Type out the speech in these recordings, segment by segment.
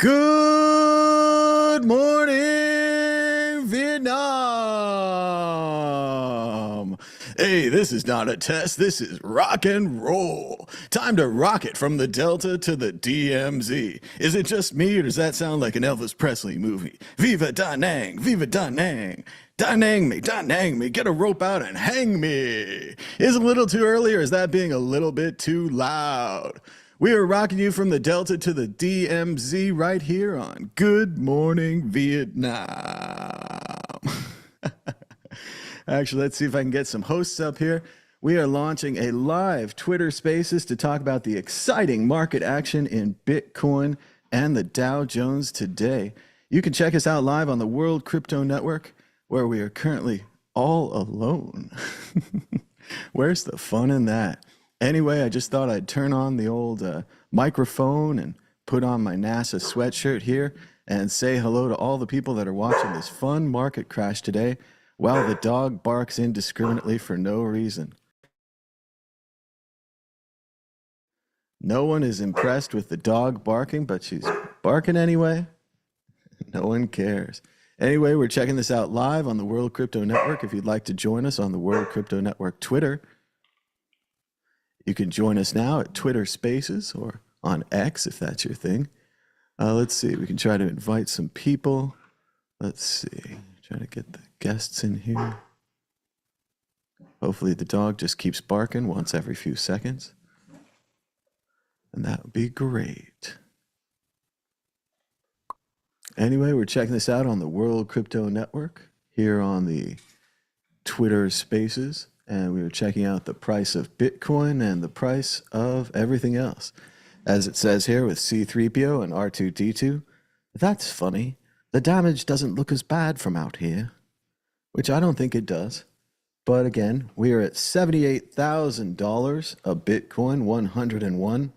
Good morning, Vietnam. Hey, this is not a test. This is rock and roll. Time to rock it from the Delta to the DMZ. Is it just me, or does that sound like an Elvis Presley movie? Viva Da Nang, Viva Da Nang. Da Nang me, get a rope out and hang me. Is it a little too early, or is that being a little bit too loud? We are rocking you from the Delta to the DMZ right here on Good Morning Vietnam. Actually, let's see if I can get some hosts up here. We are launching a live Twitter Spaces to talk about the exciting market action in Bitcoin and the Dow Jones today. You can check us out live on the World Crypto Network, where we are currently all alone. Where's the fun in that? Anyway, I just thought I'd turn on the old microphone and put on my NASA sweatshirt here and say hello to all the people that are watching this fun market crash today while the dog barks indiscriminately for no reason. No one is impressed with the dog barking, but she's barking anyway. No one cares. Anyway, we're checking this out live on the World Crypto Network. If you'd like to join us on the World Crypto Network Twitter, you can join us now at Twitter Spaces or on X if that's your thing. Let's see. We can try to invite some people. Let's see. Try to get the guests in here. Hopefully the dog just keeps barking once every few seconds. And that would be great. Anyway, we're checking this out on the World Crypto Network here on the Twitter Spaces. And we were checking out the price of Bitcoin and the price of everything else. As it says here with C3PO and R2D2, that's funny. The damage doesn't look as bad from out here, which I don't think it does. But again, we are at $78,000 a Bitcoin, 101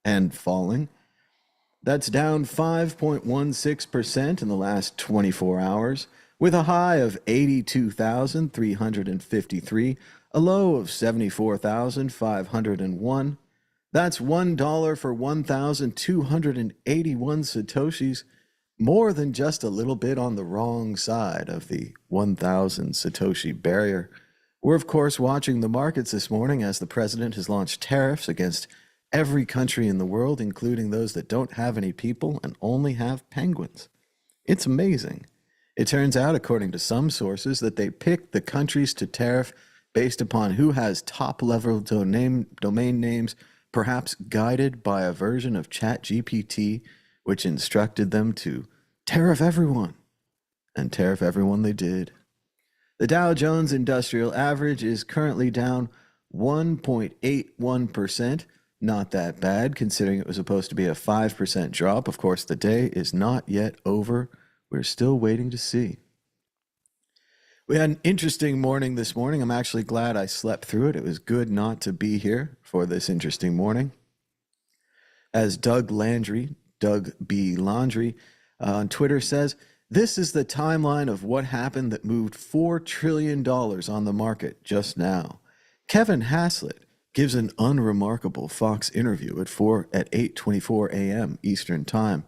and falling. That's down 5.16% in the last 24 hours. With a high of 82,353, a low of 74,501. That's $1 for 1,281 Satoshis, more than just a little bit on the wrong side of the 1,000 Satoshi barrier. We're, of course, watching the markets this morning as the president has launched tariffs against every country in the world, including those that don't have any people and only have penguins. It's amazing. It turns out, according to some sources, that they picked the countries to tariff based upon who has top-level domain names, perhaps guided by a version of ChatGPT, which instructed them to tariff everyone. And tariff everyone they did. The Dow Jones Industrial Average is currently down 1.81%. Not that bad, considering it was supposed to be a 5% drop. Of course, the day is not yet over. We're still waiting to see. We had an interesting morning this morning. I'm actually glad I slept through it. It was good not to be here for this interesting morning. As Doug B. Landry on Twitter says, this is the timeline of what happened that moved $4 trillion on the market just now. Kevin Haslett gives an unremarkable Fox interview at 8:24 a.m. Eastern Time.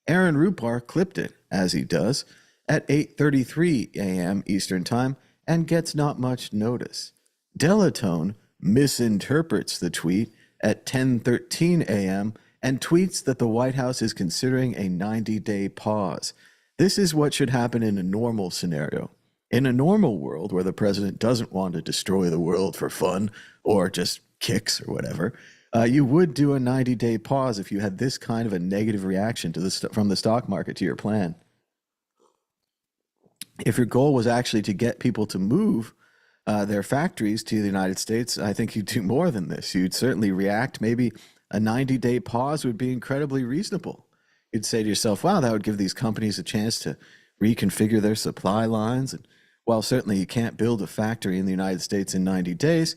Aaron Rupar clipped it, as he does, at 8:33 a.m. Eastern Time and gets not much notice. Delatone misinterprets the tweet at 10:13 a.m. and tweets that the White House is considering a 90-day pause. This is what should happen in a normal scenario. In a normal world where the president doesn't want to destroy the world for fun or just kicks or whatever, you would do a 90-day pause if you had this kind of a negative reaction to from the stock market to your plan. If your goal was actually to get people to move their factories to the United States, I think you'd do more than this. You'd certainly react. Maybe a 90-day pause would be incredibly reasonable. You'd say to yourself, wow, that would give these companies a chance to reconfigure their supply lines. And while certainly you can't build a factory in the United States in 90 days,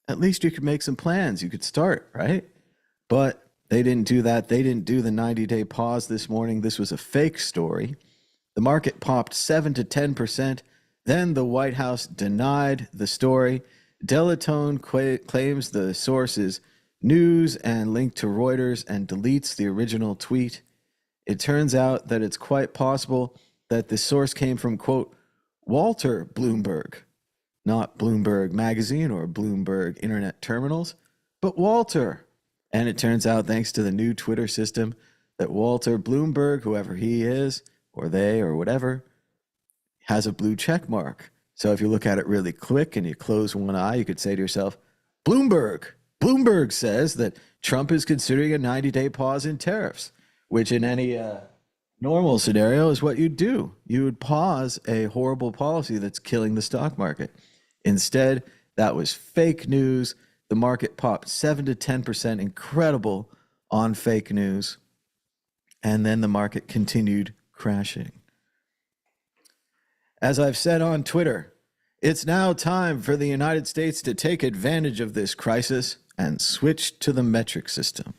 at least you could make some plans. You could start, right? But they didn't do that. They didn't do the 90-day pause this morning. This was a fake story. The market popped 7 to 10%. Then the White House denied the story. Delatone claims the source is news and linked to Reuters and deletes the original tweet. It turns out that it's quite possible that the source came from, quote, Walter Bloomberg, not Bloomberg Magazine or Bloomberg Internet Terminals, but Walter. And it turns out, thanks to the new Twitter system, that Walter Bloomberg, whoever he is, or they, or whatever, has a blue check mark. So if you look at it really quick and you close one eye, you could say to yourself, Bloomberg. Bloomberg says that Trump is considering a 90-day pause in tariffs, which in any normal scenario is what you'd do. You would pause a horrible policy that's killing the stock market. Instead, that was fake news. The market popped 7 to 10%, incredible on fake news. And then the market continued crashing. As I've said on Twitter, it's now time for the United States to take advantage of this crisis and switch to the metric system.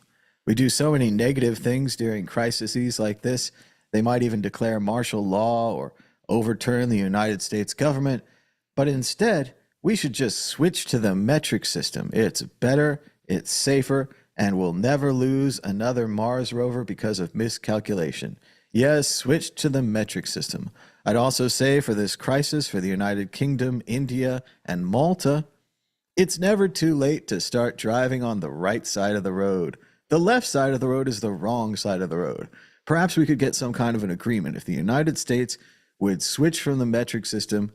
We do so many negative things during crises like this. They might even declare martial law or overturn the United States government. But instead, we should just switch to the metric system. It's better, it's safer, and we'll never lose another Mars rover because of miscalculation. Yes, switch to the metric system. I'd also say for this crisis for the United Kingdom, India, and Malta, it's never too late to start driving on the right side of the road. The left side of the road is the wrong side of the road. Perhaps we could get some kind of an agreement. If the United States would switch from the metric system,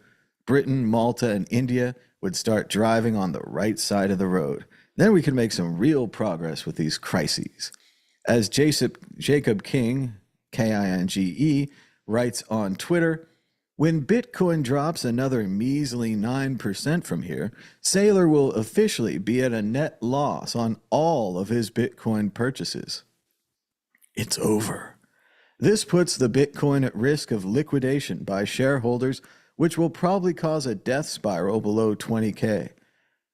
Britain, Malta, and India would start driving on the right side of the road. Then we could make some real progress with these crises. As Jacob King, Kinge, writes on Twitter, when Bitcoin drops another measly 9% from here, Saylor will officially be at a net loss on all of his Bitcoin purchases. It's over. This puts the Bitcoin at risk of liquidation by shareholders, which will probably cause a death spiral below 20K.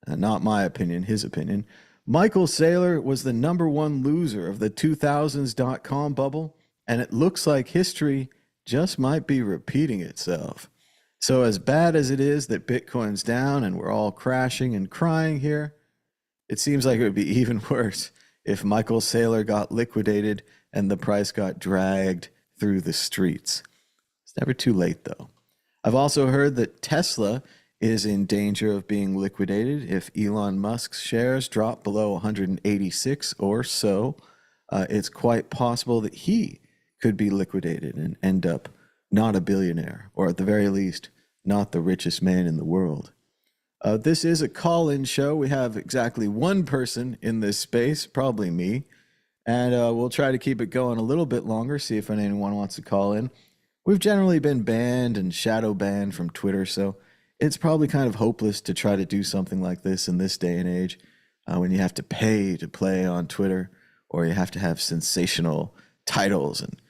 Not my opinion, his opinion. Michael Saylor was the #1 loser of the 2000s .com bubble, and it looks like history just might be repeating itself. So as bad as it is that Bitcoin's down and we're all crashing and crying here, it seems like it would be even worse if Michael Saylor got liquidated and the price got dragged through the streets. It's never too late, though. I've also heard that Tesla is in danger of being liquidated if Elon Musk's shares drop below 186 or so. It's quite possible that he could be liquidated and end up not a billionaire, or at the very least, not the richest man in the world. This is a call-in show. We have exactly one person in this space, probably me, and we'll try to keep it going a little bit longer, see if anyone wants to call in. We've generally been banned and shadow banned from Twitter, so it's probably kind of hopeless to try to do something like this in this day and age when you have to pay to play on Twitter, or you have to have sensational titles and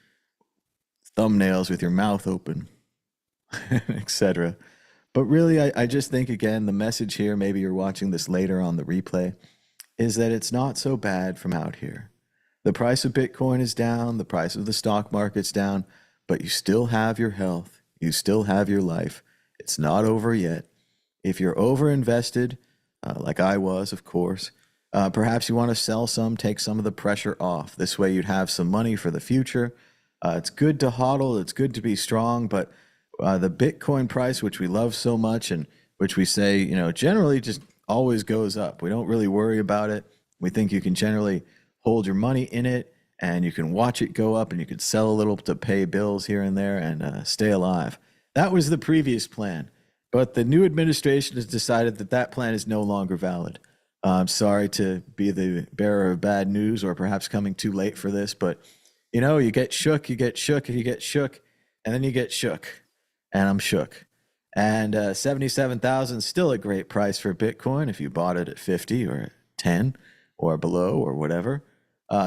thumbnails with your mouth open, etc. But really, I just think, again, the message here, maybe you're watching this later on the replay, is that it's not so bad from out here. The price of Bitcoin is down, the price of the stock market's down, but you still have your health, you still have your life. It's not over yet. If you're over-invested, like I was, of course, perhaps you want to sell some, take some of the pressure off. This way you'd have some money for the future. It's good to hodl, it's good to be strong, but the Bitcoin price, which we love so much and which we say, generally just always goes up. We don't really worry about it. We think you can generally hold your money in it and you can watch it go up and you can sell a little to pay bills here and there and stay alive. That was the previous plan, but the new administration has decided that that plan is no longer valid. I'm sorry to be the bearer of bad news, or perhaps coming too late for this, but you get shook, and then you get shook, and I'm shook. And 77,000 is still a great price for Bitcoin if you bought it at 50 or at 10 or below or whatever.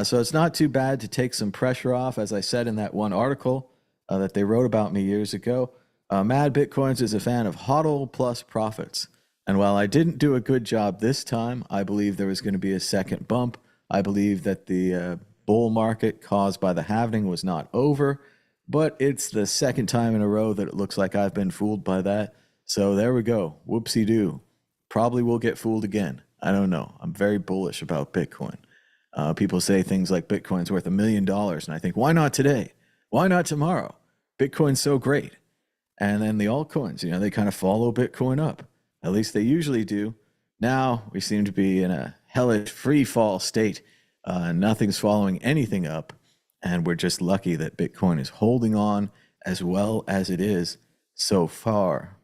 So it's not too bad to take some pressure off. As I said in that one article that they wrote about me years ago, Mad Bitcoins is a fan of hodl plus profits. And while I didn't do a good job this time, I believe there was going to be a second bump. I believe that the bull market caused by the halving was not over, but it's the second time in a row that it looks like I've been fooled by that. So there we go. Whoopsie-doo. Probably will get fooled again. I don't know. I'm very bullish about Bitcoin. People say things like Bitcoin's worth $1 million. And I think, why not today? Why not tomorrow? Bitcoin's so great. And then the altcoins, they kind of follow Bitcoin up. At least they usually do. Now we seem to be in a hellish free fall state. Nothing's following anything up. And we're just lucky that Bitcoin is holding on as well as it is so far.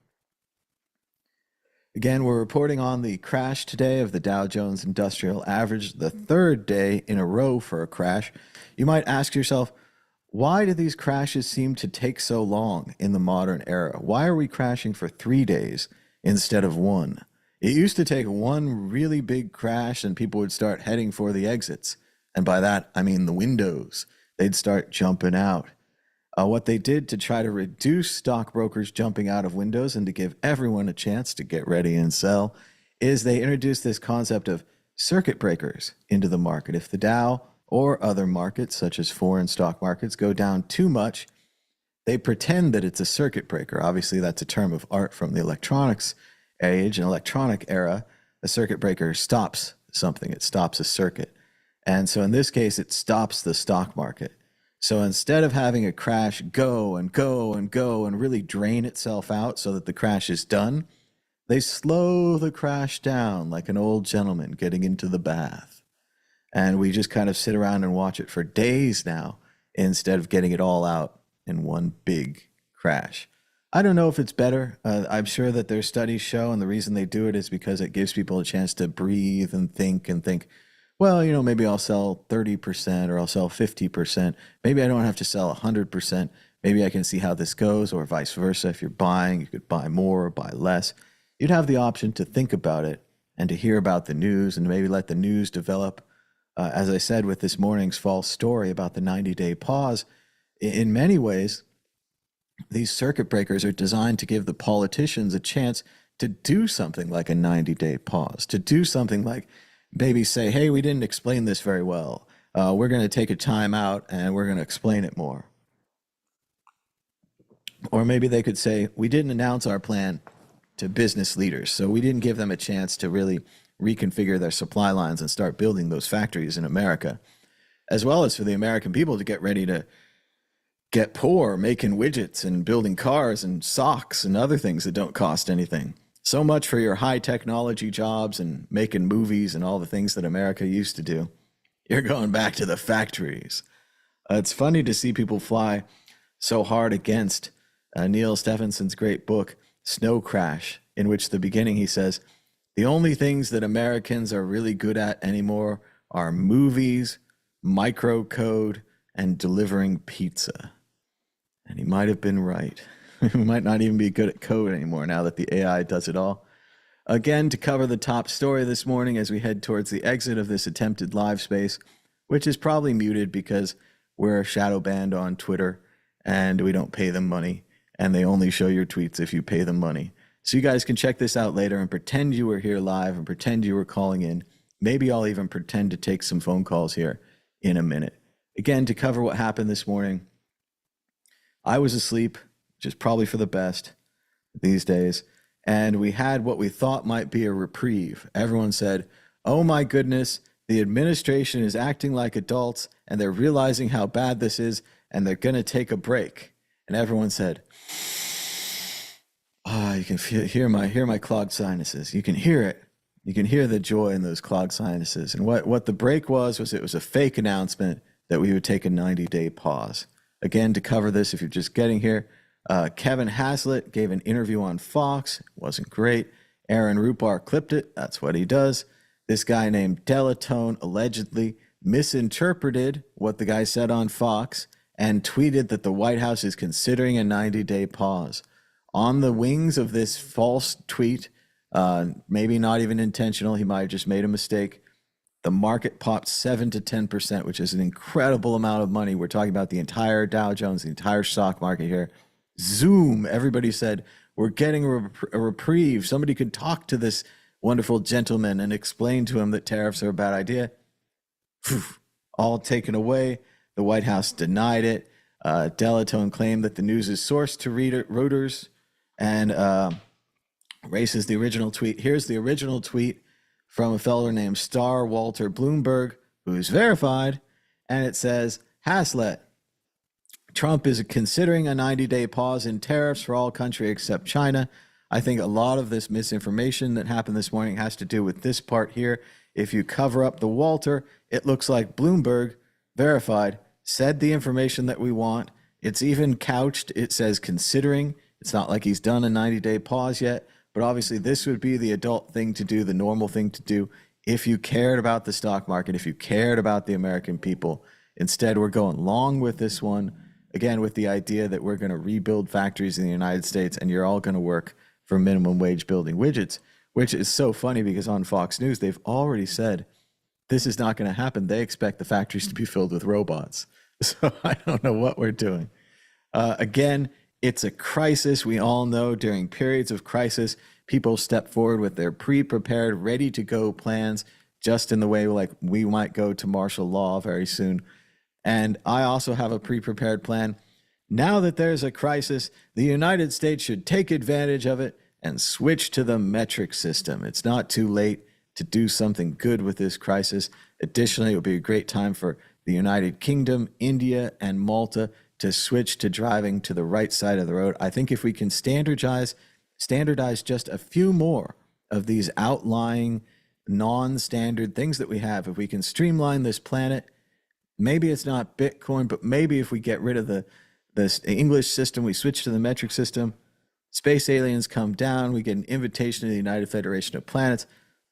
Again, we're reporting on the crash today of the Dow Jones Industrial Average, the third day in a row for a crash. You might ask yourself, why do these crashes seem to take so long in the modern era? Why are we crashing for 3 days instead of one? It used to take one really big crash and people would start heading for the exits. And by that, I mean the windows. They'd start jumping out. What they did to try to reduce stockbrokers jumping out of windows and to give everyone a chance to get ready and sell is they introduced this concept of circuit breakers into the market. If the Dow or other markets, such as foreign stock markets, go down too much, they pretend that it's a circuit breaker. Obviously, that's a term of art from the electronics age, an electronic era. A circuit breaker stops something. It stops a circuit. And so in this case, it stops the stock market. So instead of having a crash go and go and go and really drain itself out so that the crash is done, they slow the crash down like an old gentleman getting into the bath. And we just kind of sit around and watch it for days now instead of getting it all out in one big crash. I don't know if it's better. I'm sure that their studies show, and the reason they do it is because it gives people a chance to breathe and think, well, maybe I'll sell 30% or I'll sell 50%. Maybe I don't have to sell 100%. Maybe I can see how this goes, or vice versa. If you're buying, you could buy more or buy less. You'd have the option to think about it and to hear about the news and maybe let the news develop. As I said with this morning's false story about the 90-day pause, in many ways, these circuit breakers are designed to give the politicians a chance to do something like a 90-day pause, to do something like maybe say, hey, we didn't explain this very well. We're going to take a time out and we're going to explain it more. Or maybe they could say, we didn't announce our plan to business leaders, so we didn't give them a chance to really reconfigure their supply lines and start building those factories in America, as well as for the American people to get ready to get poor making widgets and building cars and socks and other things that don't cost anything. So much for your high technology jobs and making movies and all the things that America used to do. You're going back to the factories. It's funny to see people fly so hard against Neil Stephenson's great book, Snow Crash, in which the beginning he says, the only things that Americans are really good at anymore are movies, microcode, and delivering pizza. And he might have been right. We might not even be good at code anymore now that the AI does it all. Again, to cover the top story this morning as we head towards the exit of this attempted live space, which is probably muted because we're shadow banned on Twitter and we don't pay them money, and they only show your tweets if you pay them money. So you guys can check this out later and pretend you were here live and pretend you were calling in. Maybe I'll even pretend to take some phone calls here in a minute. Again, to cover what happened this morning, I was asleep, which is probably for the best these days, and we had what we thought might be a reprieve. Everyone said, oh my goodness, the administration is acting like adults and they're realizing how bad this is and they're going to take a break. And everyone said, you can hear my clogged sinuses. You can hear it. You can hear the joy in those clogged sinuses. And what the break was it was a fake announcement that we would take a 90-day pause. Again, to cover this, if you're just getting here, Kevin Haslett gave an interview on Fox. It wasn't great. Aaron Rupar clipped it. That's what he does. This guy named Delatone allegedly misinterpreted what the guy said on Fox and tweeted that the White House is considering a 90-day pause. On the wings of this false tweet, maybe not even intentional, he might have just made a mistake, the market popped 7 to 10%, which is an incredible amount of money. We're talking about the entire Dow Jones, the entire stock market here. Zoom, everybody said, we're getting a reprieve. Somebody could talk to this wonderful gentleman and explain to him that tariffs are a bad idea. All taken away. The White House denied it. Delatone claimed that the news is sourced to Reuters and erases the original tweet. Here's the original tweet from a fellow named Star Walter Bloomberg, who's verified, and it says Haslett. Trump is considering a 90-day pause in tariffs for all countries except China. I think a lot of this misinformation that happened this morning has to do with this part here. If you cover up the Walter, it looks like Bloomberg, verified, said the information that we want. It's even couched. It says considering. It's not like he's done a 90-day pause yet, but obviously this would be the adult thing to do, the normal thing to do if you cared about the stock market, if you cared about the American people. Instead, we're going long with this one. Again, with the idea that we're going to rebuild factories in the United States and you're all going to work for minimum wage building widgets, which is so funny because on Fox News, they've already said this is not going to happen. They expect the factories to be filled with robots. So I don't know what we're doing. Again, it's a crisis. We all know during periods of crisis, people step forward with their pre-prepared, ready-to-go plans, just in the way like we might go to martial law very soon. And I also have a pre-prepared plan. Now that there's a crisis, the United States should take advantage of it and switch to the metric system. It's not too late to do something good with this crisis. Additionally, it would be a great time for the United Kingdom, India, and Malta to switch to driving to the right side of the road. I think if we can standardize just a few more of these outlying non-standard things that we have, if we can streamline this planet, maybe it's not Bitcoin, but maybe if we get rid of the English system, we switch to the metric system, space aliens come down, we get an invitation to the United Federation of Planets,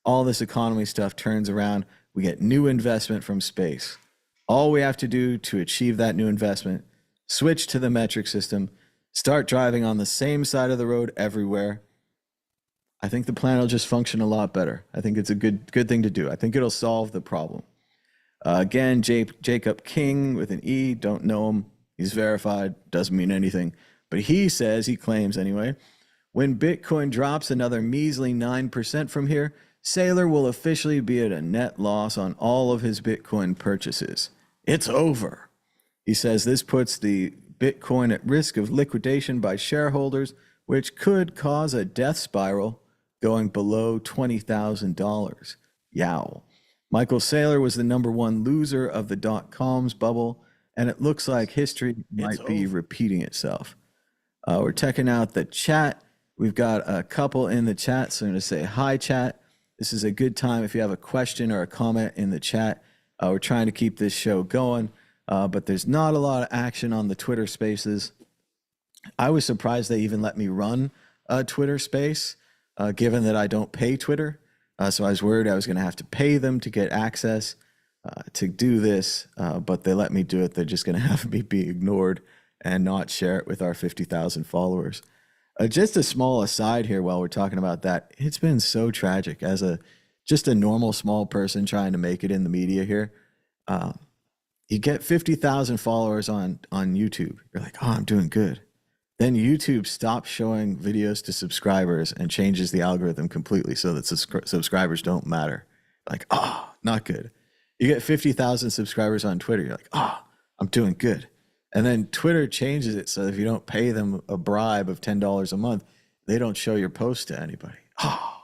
all this economy stuff turns around, we get new investment from space. All we have to do to achieve that new investment, switch to the metric system, start driving on the same side of the road everywhere. I think the plan will just function a lot better. I think it's a good thing to do. I think it'll solve the problem. Again, Jacob King with an E, don't know him. He's verified, doesn't mean anything. But he says, he claims anyway, when Bitcoin drops another measly 9% from here, Saylor will officially be at a net loss on all of his Bitcoin purchases. It's over. He says this puts the Bitcoin at risk of liquidation by shareholders, which could cause a death spiral going below $20,000. Yow. Michael Saylor was the #1 loser of the dot-coms bubble, and it looks like history might be repeating itself. We're checking out the chat. We've got a couple in the chat, so I'm going to say hi, chat. This is a good time if you have a question or a comment in the chat. We're trying to keep this show going, but there's not a lot of action on the Twitter Spaces. I was surprised they even let me run a Twitter Space, given that I don't pay Twitter. So I was worried I was going to have to pay them to get access to do this, but they let me do it. They're just going to have me be ignored and not share it with our 50,000 followers. Just a small aside here while we're talking about that. It's been so tragic as just a normal small person trying to make it in the media here. You get 50,000 followers on YouTube. You're like, oh, I'm doing good. Then YouTube stops showing videos to subscribers and changes the algorithm completely so that subscribers don't matter. Like, oh, not good. You get 50,000 subscribers on Twitter. You're like, oh, I'm doing good. And then Twitter changes it so if you don't pay them a bribe of $10 a month, they don't show your post to anybody. Oh.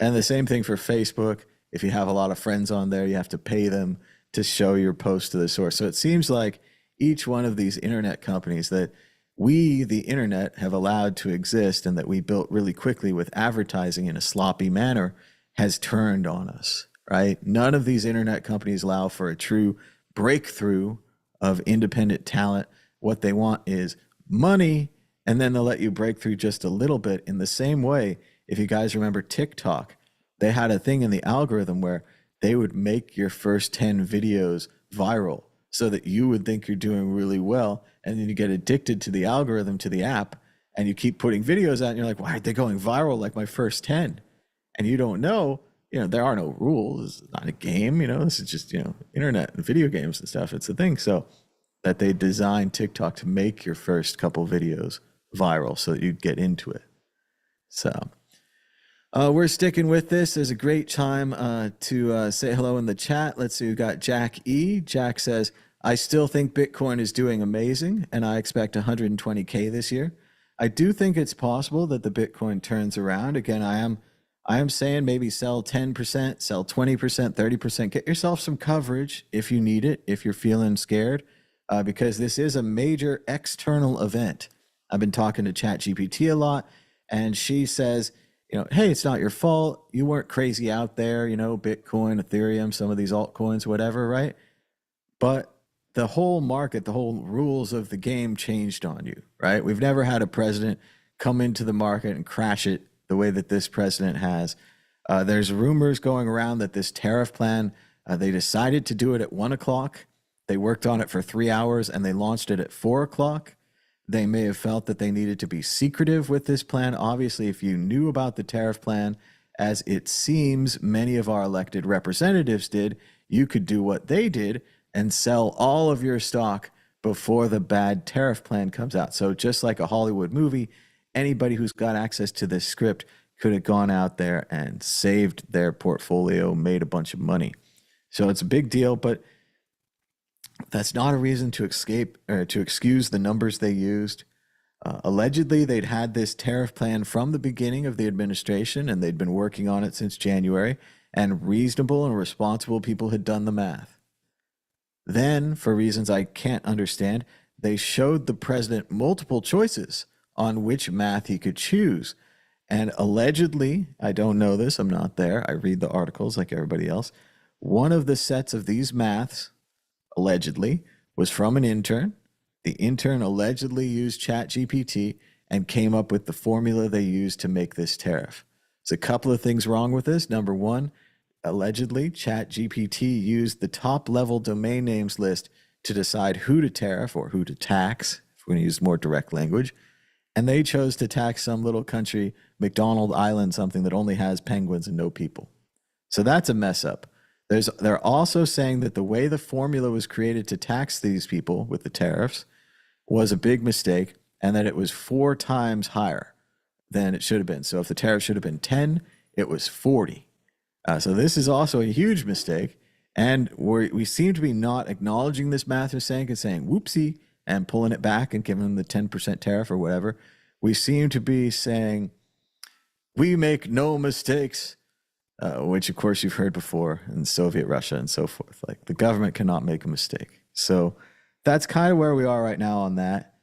And the same thing for Facebook. If you have a lot of friends on there, you have to pay them to show your post to the source. So it seems like each one of these internet companies that we, the internet, have allowed to exist and that we built really quickly with advertising in a sloppy manner has turned on us, right? None of these internet companies allow for a true breakthrough of independent talent. What they want is money, and then they'll let you break through just a little bit. In the same way, if you guys remember TikTok, they had a thing in the algorithm where they would make your first 10 videos viral so that you would think you're doing really well. And then you get addicted to the algorithm, to the app, and you keep putting videos out and you're like, why are they going viral like my first 10? And you don't know, there are no rules. It's not a game, this is just, internet and video games and stuff. It's a thing. So that they designed TikTok to make your first couple videos viral so that you'd get into it. So we're sticking with this. There's a great time to say hello in the chat. Let's see, we've got Jack E. Jack says, I still think Bitcoin is doing amazing, and I expect 120K this year. I do think it's possible that the Bitcoin turns around. Again, I am I am saying maybe sell 10%, sell 20%, 30%. Get yourself some coverage if you need it, if you're feeling scared, because this is a major external event. I've been talking to ChatGPT a lot, and she says, hey, it's not your fault. You weren't crazy out there, Bitcoin, Ethereum, some of these altcoins, whatever, right? But the whole market, the whole rules of the game changed on you, right? We've never had a president come into the market and crash it the way that this president has. There's rumors going around that this tariff plan, they decided to do it at 1 o'clock. They worked on it for 3 hours and they launched it at 4 o'clock. They may have felt that they needed to be secretive with this plan. Obviously, if you knew about the tariff plan, as it seems many of our elected representatives did, you could do what they did and sell all of your stock before the bad tariff plan comes out. So just like a Hollywood movie, anybody who's got access to this script could have gone out there and saved their portfolio, made a bunch of money. So it's a big deal, but that's not a reason to escape or to excuse the numbers they used. Allegedly, they'd had this tariff plan from the beginning of the administration, and they'd been working on it since January, and reasonable and responsible people had done the math. Then, for reasons I can't understand, they showed the president multiple choices on which math he could choose. And allegedly, I don't know this, I'm not there, I read the articles like everybody else, one of the sets of these maths, allegedly, was from an intern. The intern allegedly used ChatGPT and came up with the formula they used to make this tariff. There's a couple of things wrong with this. Number one, allegedly, ChatGPT used the top-level domain names list to decide who to tariff or who to tax, if we're going to use more direct language. And they chose to tax some little country, McDonald Island, something that only has penguins and no people. So that's a mess up. They're also saying that the way the formula was created to tax these people with the tariffs was a big mistake, and that it was 4 times higher than it should have been. So if the tariff should have been 10, it was 40. So this is also a huge mistake, and we seem to be not acknowledging this math they're saying and saying whoopsie and pulling it back and giving them the 10% tariff or whatever. We seem to be saying we make no mistakes, which of course you've heard before in Soviet Russia and so forth. Like the government cannot make a mistake. So that's kind of where we are right now on that.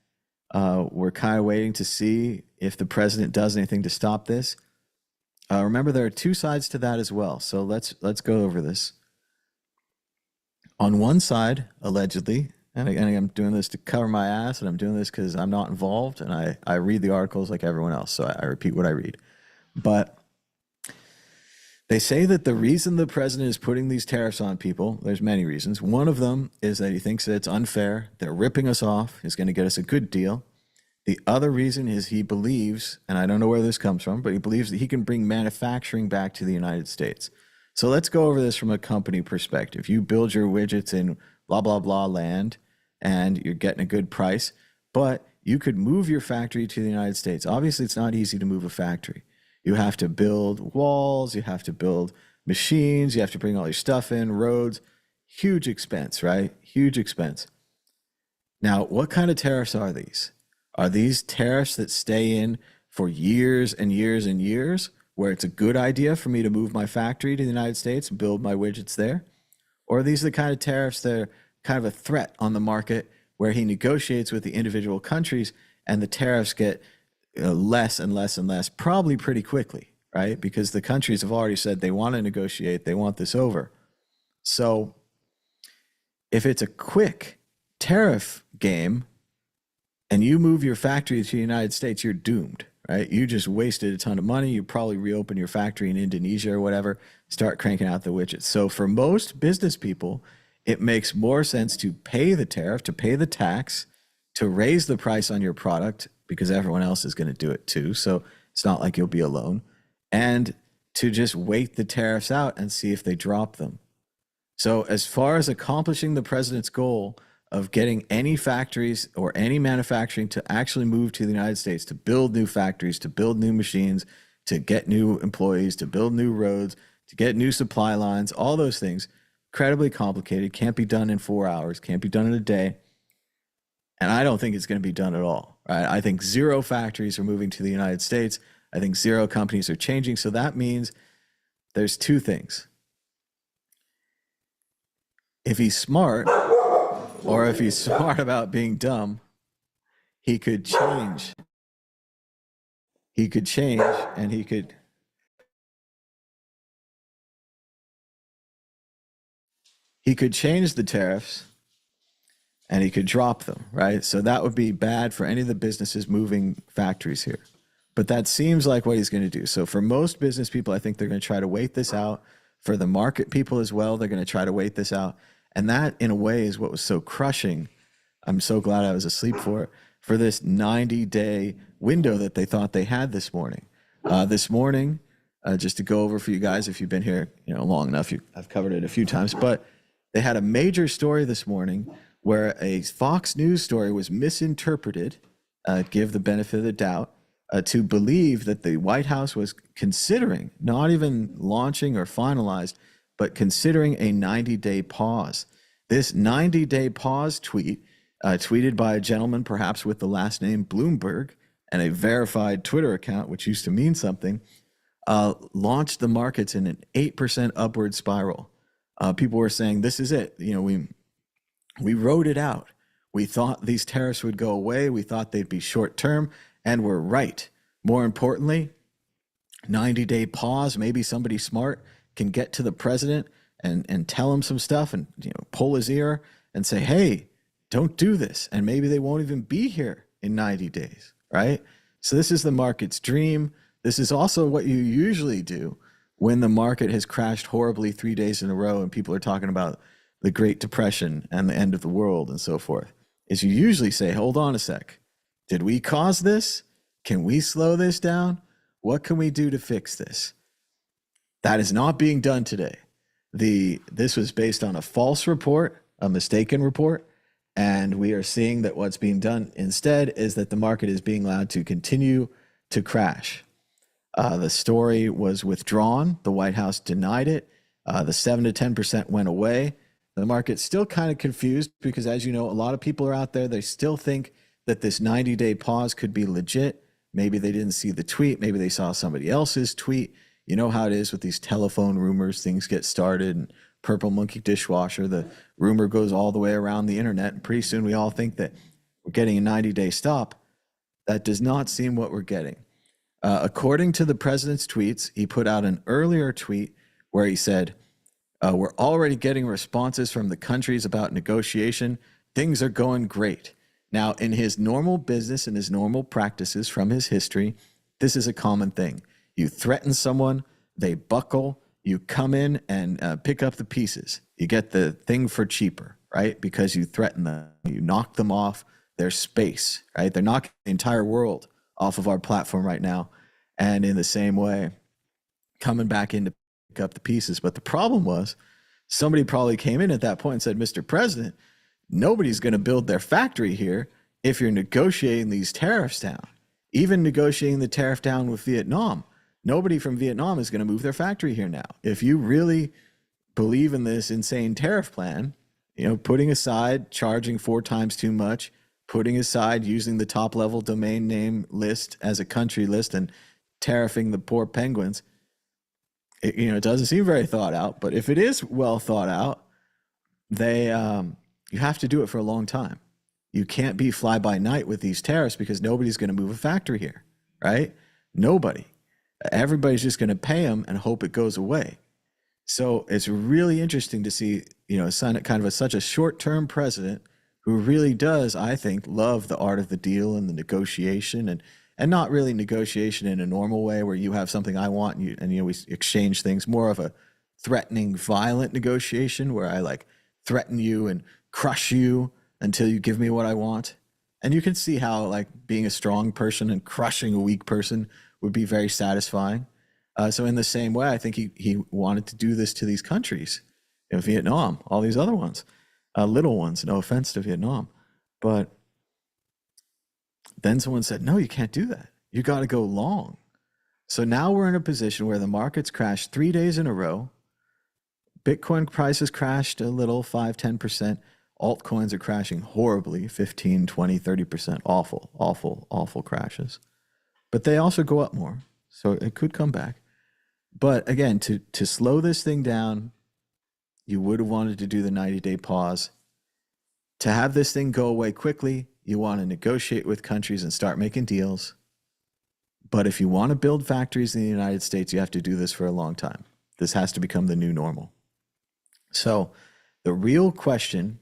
We're kind of waiting to see if the president does anything to stop this. Remember, there are 2 sides to that as well. So let's go over this. On one side, allegedly, and I'm doing this to cover my ass, and I'm doing this because I'm not involved, and I read the articles like everyone else, so I repeat what I read. But they say that the reason the president is putting these tariffs on people, there's many reasons. One of them is that he thinks that it's unfair. They're ripping us off. He's going to get us a good deal. The other reason is he believes, and I don't know where this comes from, but he believes that he can bring manufacturing back to the United States. So let's go over this from a company perspective. You build your widgets in blah, blah, blah land, and you're getting a good price, but you could move your factory to the United States. Obviously, it's not easy to move a factory. You have to build walls, you have to build machines, you have to bring all your stuff in, roads. Huge expense, right? Huge expense. Now, what kind of tariffs are these? Are these tariffs that stay in for years and years and years, where it's a good idea for me to move my factory to the United States and build my widgets there? Or are these the kind of tariffs that are kind of a threat on the market, where he negotiates with the individual countries and the tariffs get less and less and less, probably pretty quickly, right? Because the countries have already said they want to negotiate, they want this over. So if it's a quick tariff game and you move your factory to the United States, you're doomed, right? You just wasted a ton of money. You probably reopen your factory in Indonesia or whatever, start cranking out the widgets. So for most business people, it makes more sense to pay the tariff, to pay the tax, to raise the price on your product, because everyone else is going to do it too. So it's not like you'll be alone. And to just wait the tariffs out and see if they drop them. So as far as accomplishing the president's goal of getting any factories or any manufacturing to actually move to the United States, to build new factories, to build new machines, to get new employees, to build new roads, to get new supply lines, all those things, incredibly complicated, can't be done in 4 hours, can't be done in a day. And I don't think it's going to be done at all, right? I think 0 factories are moving to the United States. I think zero companies are changing. So that means there's two things. If he's smart, or if he's smart about being dumb, he could change. He could change and he could change the tariffs and he could drop them, right? So that would be bad for any of the businesses moving factories here. But that seems like what he's going to do. So for most business people, I think they're going to try to wait this out. For the market people as well, they're going to try to wait this out. And that, in a way, is what was so crushing. I'm so glad I was asleep for this 90-day window that they thought they had this morning. This morning, just to go over for you guys, if you've been here, long enough, I've covered it a few times, but they had a major story this morning where a Fox News story was misinterpreted, give the benefit of the doubt, to believe that the White House was considering, not even launching or finalized, but considering a 90-day pause. This 90-day pause tweet, tweeted by a gentleman perhaps with the last name Bloomberg and a verified Twitter account, which used to mean something, launched the markets in an 8% upward spiral. People were saying, this is it. We wrote it out. We thought these tariffs would go away. We thought they'd be short term, and we're right. More importantly, 90-day pause. Maybe somebody smart can get to the president and tell him some stuff and pull his ear and say, hey, don't do this. And maybe they won't even be here in 90 days, right? So this is the market's dream. This is also what you usually do when the market has crashed horribly 3 days in a row and people are talking about the Great Depression and the end of the world and so forth, is you usually say, hold on a sec. Did we cause this? Can we slow this down? What can we do to fix this? That is not being done today. This was based on a false report, a mistaken report, and we are seeing that what's being done instead is that the market is being allowed to continue to crash. The story was withdrawn. The White House denied it. The 7 to 10% went away. The market's still kind of confused because, as you know, a lot of people are out there. They still think that this 90-day pause could be legit. Maybe they didn't see the tweet. Maybe they saw somebody else's tweet. You know how it is with these telephone rumors. Things get started, and Purple Monkey dishwasher, the rumor goes all the way around the internet, and pretty soon we all think that we're getting a 90-day stop. That does not seem what we're getting. According to the president's tweets, he put out an earlier tweet where he said, we're already getting responses from the countries about negotiation. Things are going great. Now, in his normal business and his normal practices from his history, this is a common thing. You threaten someone, they buckle, you come in and pick up the pieces. You get the thing for cheaper, right? Because you threaten them. You knock them off their space, right? They're knocking the entire world off of our platform right now. And in the same way, coming back in to pick up the pieces. But the problem was somebody probably came in at that point and said, Mr. President, nobody's going to build their factory here if you're negotiating these tariffs down. Even negotiating the tariff down with Vietnam, nobody from Vietnam is going to move their factory here now. If you really believe in this insane tariff plan, putting aside charging 4 times too much, putting aside using the top level domain name list as a country list and tariffing the poor penguins, it doesn't seem very thought out. But if it is well thought out, you have to do it for a long time. You can't be fly by night with these tariffs because nobody's going to move a factory here, right? Nobody. Everybody's just going to pay them and hope it goes away. So it's really interesting to see, such a short-term president who really does, I think, love the art of the deal and the negotiation, and not really negotiation in a normal way where you have something I want and we exchange things. More of a threatening, violent negotiation where I threaten you and crush you until you give me what I want. And you can see how being a strong person and crushing a weak person would be very satisfying. So in the same way, I think he wanted to do this to these countries, Vietnam, all these other ones, little ones, no offense to Vietnam. But then someone said, no, you can't do that. You got to go long. So now we're in a position where the market's crashed 3 days in a row. Bitcoin prices crashed a little, 5, 10%. Altcoins are crashing horribly, 15, 20, 30%. Awful, awful, awful crashes. But they also go up more. So it could come back. But again, to slow this thing down, you would have wanted to do the 90-day pause. To have this thing go away quickly, you want to negotiate with countries and start making deals. But if you want to build factories in the United States, you have to do this for a long time. This has to become the new normal. So the real question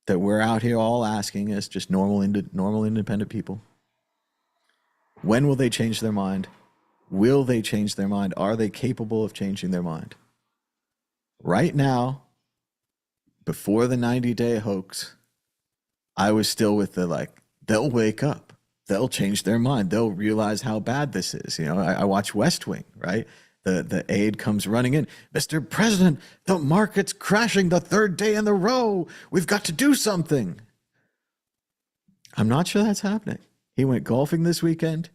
that we're out here all asking as just normal independent people, when will they change their mind? Will they change their mind? Are they capable of changing their mind? Right now, before the 90-day hoax, I was still with the they'll wake up. They'll change their mind. They'll realize how bad this is. I watch West Wing, right? The aide comes running in. Mr. President, the market's crashing the third day in a row. We've got to do something. I'm not sure that's happening. He went golfing this weekend.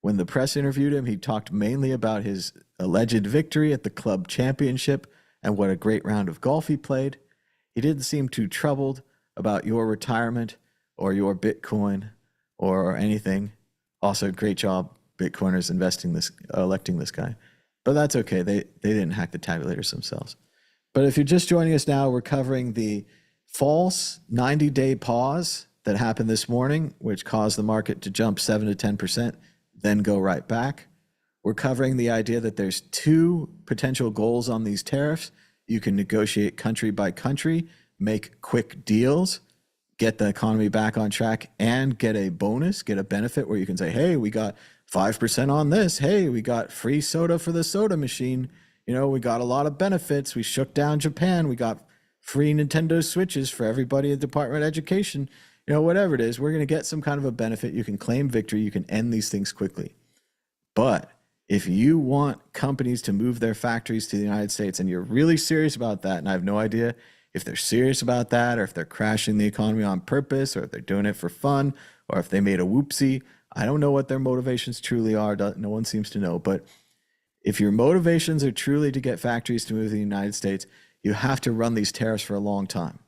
When the press interviewed him, he talked mainly about his alleged victory at the club championship and what a great round of golf he played. He didn't seem too troubled about your retirement or your Bitcoin or anything. Also, great job, Bitcoiners, electing this guy. But that's okay. They didn't hack the tabulators themselves. But if you're just joining us now, we're covering the false 90-day pause that happened this morning, which caused the market to jump 7 to 10%, then go right back. We're covering the idea that there's two potential goals on these tariffs. You can negotiate country by country, make quick deals, get the economy back on track, and get a bonus, get a benefit where you can say, hey, we got 5% on this. Hey, we got free soda for the soda machine. We got a lot of benefits. We shook down Japan. We got free Nintendo Switches for everybody at the Department of Education. Whatever it is, we're going to get some kind of a benefit. You can claim victory. You can end these things quickly. But if you want companies to move their factories to the United States and you're really serious about that, and I have no idea if they're serious about that or if they're crashing the economy on purpose or if they're doing it for fun or if they made a whoopsie, I don't know what their motivations truly are. No one seems to know. But if your motivations are truly to get factories to move to the United States, you have to run these tariffs for a long time.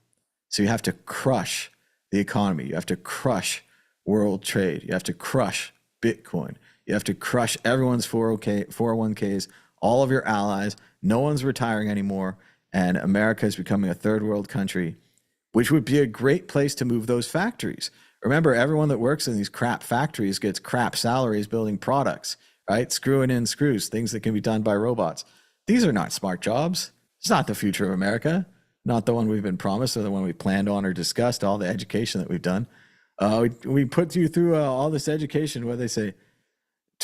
So you have to crush the economy. You have to crush world trade. You have to crush Bitcoin. You have to crush everyone's 401ks, all of your allies. No one's retiring anymore. And America is becoming a third world country, which would be a great place to move those factories. Remember, everyone that works in these crap factories gets crap salaries building products, right? Screwing in screws, things that can be done by robots. These are not smart jobs. It's not the future of America. Not the one we've been promised or the one we planned on or discussed, all the education that we've done. We put you through all this education, what they say,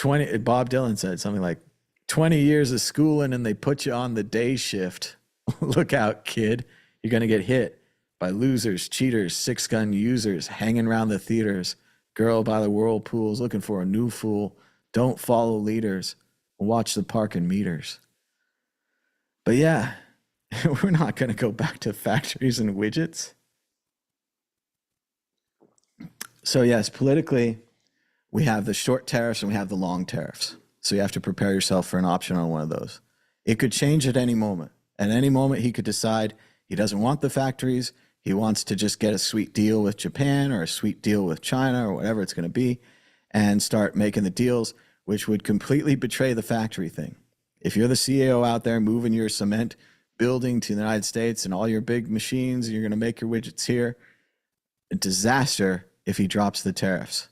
Bob Dylan said something like 20 years of schooling and they put you on the day shift. Look out, kid. You're going to get hit by losers, cheaters, six-gun users, hanging around the theaters, girl by the whirlpools looking for a new fool. Don't follow leaders. Watch the parking meters. But yeah, we're not going to go back to factories and widgets. So yes, politically, we have the short tariffs and we have the long tariffs. So you have to prepare yourself for an option on one of those. It could change at any moment. At any moment, he could decide he doesn't want the factories. He wants to just get a sweet deal with Japan or a sweet deal with China or whatever it's going to be and start making the deals, which would completely betray the factory thing. If you're the CEO out there moving your cement building to the United States and all your big machines, you're going to make your widgets here, a disaster if he drops the tariffs.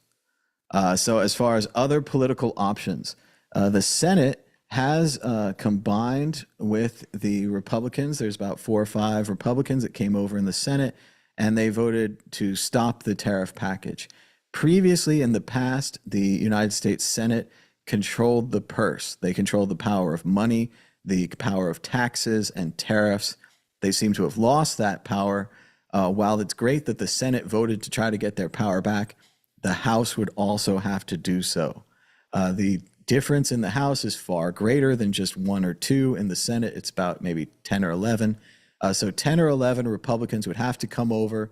So as far as other political options, the Senate has combined with the Republicans. There's about 4 or 5 Republicans that came over in the Senate, and they voted to stop the tariff package. Previously, in the past, the United States Senate controlled the purse. They controlled the power of money, the power of taxes and tariffs. They seem to have lost that power. While it's great that the Senate voted to try to get their power back, the House would also have to do so. The difference in the House is far greater than just 1 or 2. In the Senate, it's about maybe 10 or 11. So 10 or 11 Republicans would have to come over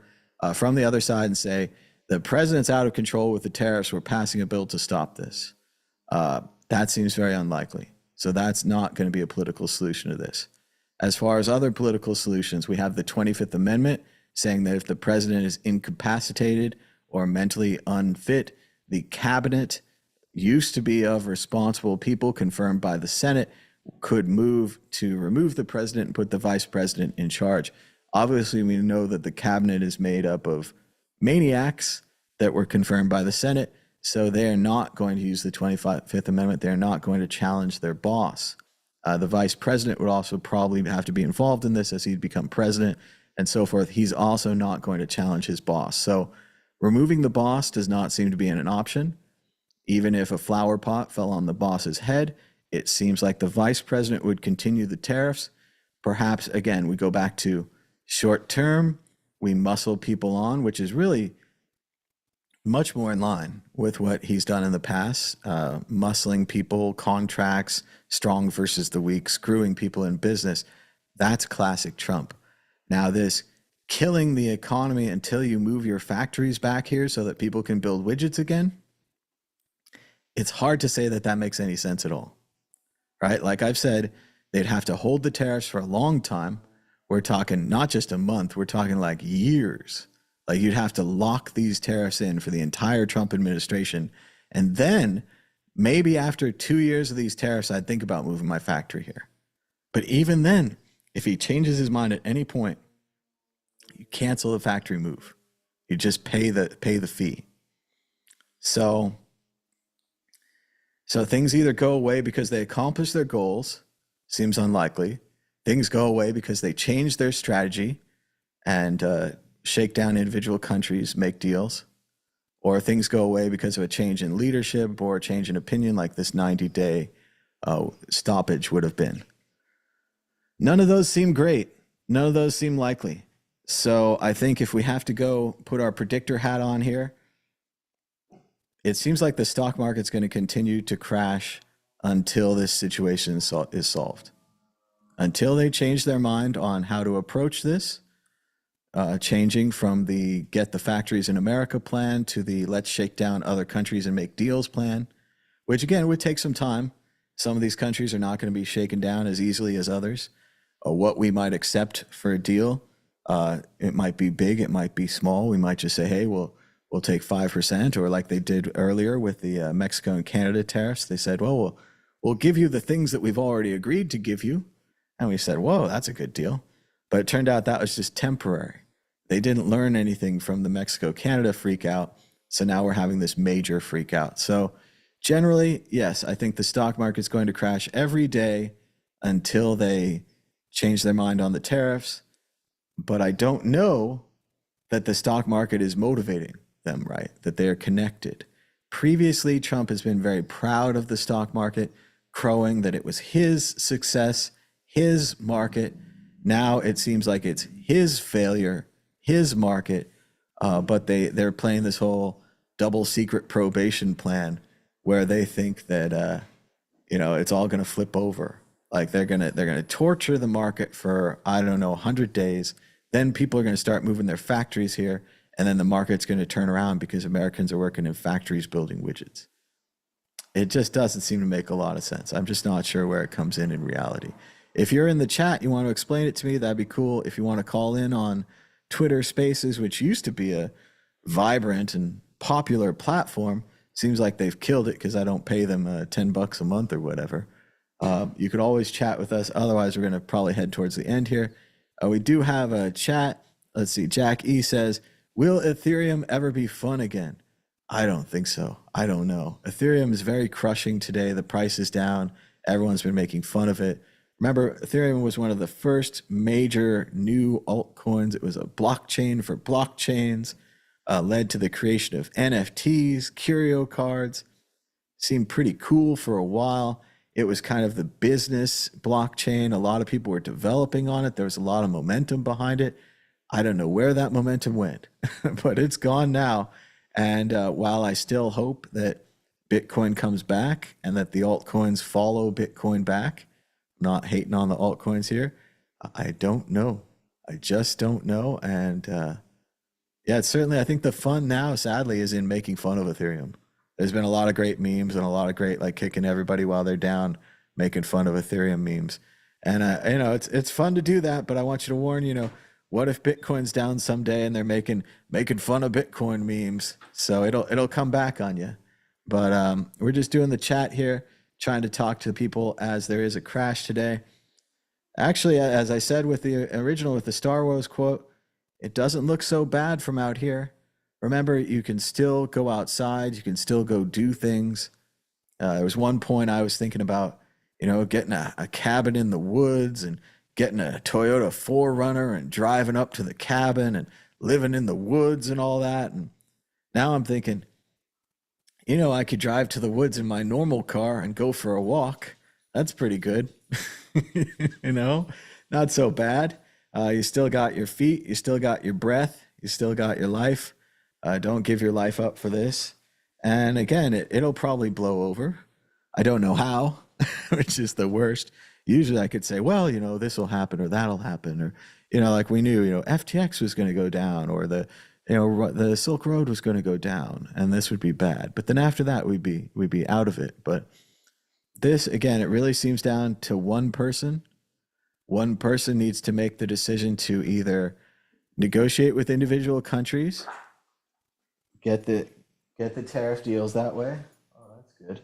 from the other side and say, the president's out of control with the tariffs. We're passing a bill to stop this. That seems very unlikely. So that's not going to be a political solution to this. As far as other political solutions, we have the 25th Amendment saying that if the president is incapacitated or mentally unfit, the cabinet used to be of responsible people confirmed by the Senate could move to remove the president and put the vice president in charge. Obviously, we know that the cabinet is made up of maniacs that were confirmed by the Senate, so they're not going to use the 25th Amendment. They're not going to challenge their boss. The vice president would also probably have to be involved in this as he'd become president and so forth. He's also not going to challenge his boss. So removing the boss does not seem to be an option. Even if a flower pot fell on the boss's head, it seems like the vice president would continue the tariffs. Perhaps, again, we go back to short term, we muscle people on, which is really much more in line with what he's done in the past, muscling people, contracts, strong versus the weak, screwing people in business. That's classic Trump. Now, this killing the economy until you move your factories back here so that people can build widgets again, it's hard to say that that makes any sense at all, right? Like I've said, they'd have to hold the tariffs for a long time. We're talking not just a month, we're talking like years. Like you'd have to lock these tariffs in for the entire Trump administration. And then maybe after 2 years of these tariffs, I'd think about moving my factory here. But even then, if he changes his mind at any point, you cancel the factory move. You just pay the fee. So things either go away because they accomplish their goals, seems unlikely. Things go away because they change their strategy and shake down individual countries, make deals, or things go away because of a change in leadership or a change in opinion like this 90-day stoppage would have been. None of those seem great. None of those seem likely. So I think if we have to go put our predictor hat on here, it seems like the stock market's going to continue to crash until this situation is solved. Until they change their mind on how to approach this, changing from the get the factories in America plan to the let's shake down other countries and make deals plan, which again would take some time. Some of these countries are not going to be shaken down as easily as others. What we might accept for a deal, it might be big, it might be small. We might just say, hey, we'll take 5%, or like they did earlier with the Mexico and Canada tariffs. They said, well, we'll give you the things that we've already agreed to give you. And we said, whoa, that's a good deal. But it turned out that was just temporary. They didn't learn anything from the Mexico-Canada freak out. So now we're having this major freak out. So generally, yes, I think the stock market's going to crash every day until they change their mind on the tariffs. But I don't know that the stock market is motivating them, right? That they are connected. Previously, Trump has been very proud of the stock market, crowing that it was his success, his market. Now it seems like it's his failure, his market, but they're playing this whole double secret probation plan where they think that it's all going to flip over. Like they're gonna torture the market for, I don't know, 100 days. Then people are going to start moving their factories here, and then the market's going to turn around because Americans are working in factories building widgets. It just doesn't seem to make a lot of sense. I'm just not sure where it comes in reality. If you're in the chat, you want to explain it to me, that'd be cool. If you want to call in on Twitter Spaces, which used to be a vibrant and popular platform, seems like they've killed it because I don't pay them $10 a month or whatever. You could always chat with us. Otherwise, we're going to probably head towards the end here. We do have a chat. Let's see. Jack E says, will Ethereum ever be fun again? I don't think so. I don't know. Ethereum is very crushing today. The price is down. Everyone's been making fun of it. Remember, Ethereum was one of the first major new altcoins. It was a blockchain for blockchains, led to the creation of NFTs, curio cards. Seemed pretty cool for a while. It was kind of the business blockchain. A lot of people were developing on it. There was a lot of momentum behind it. I don't know where that momentum went, but it's gone now. And while I still hope that Bitcoin comes back and that the altcoins follow Bitcoin back, not hating on the altcoins here, I don't know. I just don't know. And yeah, it's certainly, I think the fun now, sadly, is in making fun of Ethereum. There's been a lot of great memes and a lot of great, like, kicking everybody while they're down, making fun of Ethereum memes. And, it's fun to do that, but I want you to warn, what if Bitcoin's down someday and they're making fun of Bitcoin memes? So it'll come back on you. But we're just doing the chat here, trying to talk to people as there is a crash today. Actually, as I said with the original, with the Star Wars quote, it doesn't look so bad from out here. Remember, you can still go outside. You can still go do things. There was one point I was thinking about, getting a cabin in the woods and getting a Toyota 4Runner and driving up to the cabin and living in the woods and all that. And now I'm thinking, I could drive to the woods in my normal car and go for a walk. That's pretty good. Not so bad. You still got your feet, you still got your breath, you still got your life. Don't give your life up for this. And again, it'll probably blow over. I don't know how, which is the worst. Usually I could say, well, this will happen or that'll happen. Or, like we knew, FTX was going to go down, or the Silk Road was going to go down, and this would be bad. But then after that, we'd be out of it. But this, again, it really seems down to one person. One person needs to make the decision to either negotiate with individual countries, get the tariff deals that way. Oh, that's good.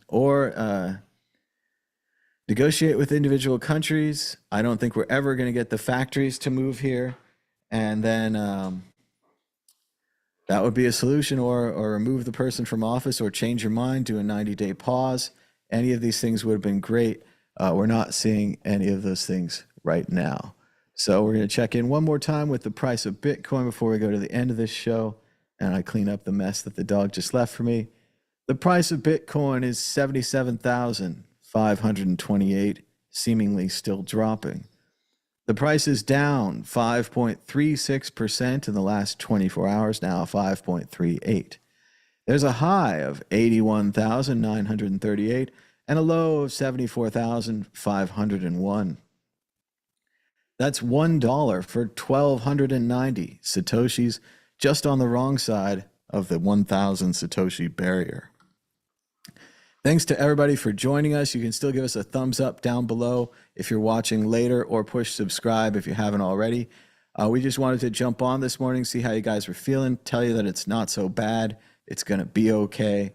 Or negotiate with individual countries. I don't think we're ever going to get the factories to move here. And then that would be a solution, or remove the person from office, or change your mind, do a 90-day pause. Any of these things would have been great. We're not seeing any of those things right now. So we're going to check in one more time with the price of Bitcoin before we go to the end of this show, and I clean up the mess that the dog just left for me. The price of Bitcoin is 77,528, seemingly still dropping. The price is down 5.36% in the last 24 hours, now 5.38. There's a high of 81,938 and a low of 74,501. That's $1 for 1,290 Satoshis, just on the wrong side of the 1,000 Satoshi barrier. Thanks to everybody for joining us. You can still give us a thumbs up down below if you're watching later, or push subscribe if you haven't already. We just wanted to jump on this morning, see how you guys were feeling, tell you that it's not so bad. It's going to be okay.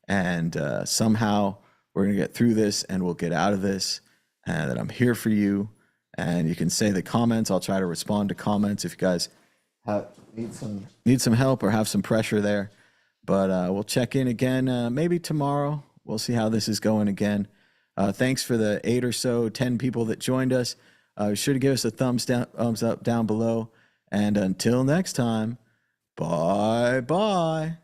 And somehow we're going to get through this, and we'll get out of this, and that I'm here for you. And you can say the comments. I'll try to respond to comments if you guys need some help or have some pressure there. But we'll check in again maybe tomorrow. We'll see how this is going again. Thanks for the 8 or so, 10 people that joined us. Be sure to give us a thumbs up down below. And until next time, bye-bye.